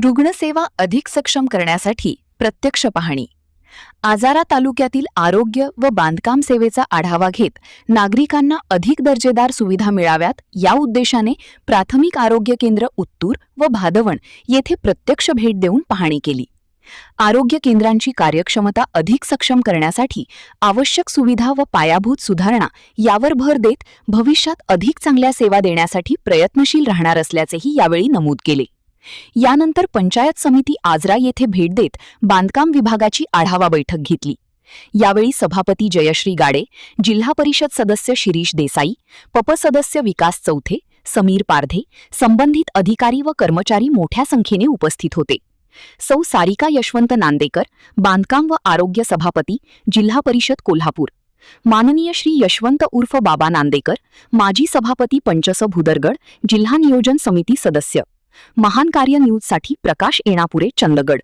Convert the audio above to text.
रुग्णसेवा अधिक सक्षम करण्यासाठी प्रत्यक्ष पाहणी. आजारा तालुक्यातील आरोग्य व बांधकाम सेवेचा आढावा घेत नागरिकांना अधिक दर्जेदार सुविधा मिळाव्यात या उद्देशाने प्राथमिक आरोग्य केंद्र उत्तूर व भादवण येथे प्रत्यक्ष भेट देऊन पाहणी केली. आरोग्य केंद्रांची कार्यक्षमता अधिक सक्षम करण्यासाठी आवश्यक सुविधा व पायाभूत सुधारणा यावर भर देत भविष्यात अधिक चांगल्या सेवा देण्यासाठी प्रयत्नशील राहणार असल्याचेही यावेळी नमूद केले. यानंतर पंचायत समिती आजरा येथे भेट देत बांधकाम विभागाची आढावा बैठक घेतली. यावेळी सभापती जयश्री गाडे, जिल्हा परिषद सदस्य शिरीष देसाई, सदस्य विकास चौथे, समीर पारधे, संबंधित अधिकारी व कर्मचारी मोठ्या संख्येने उपस्थित होते. सौ सारिका यशवंत नांदेकर, बांधकाम व आरोग्य सभापती, जिल्हा परिषद कोल्हापूर, माननीय श्री यशवंत उर्फ बाबा नांदेकर, माजी सभापती पंचस भुदरगड, जिल्हा नियोजन समिती सदस्य. महान कार्य न्यूजसाठी प्रकाश येणापुरे, चंदगड.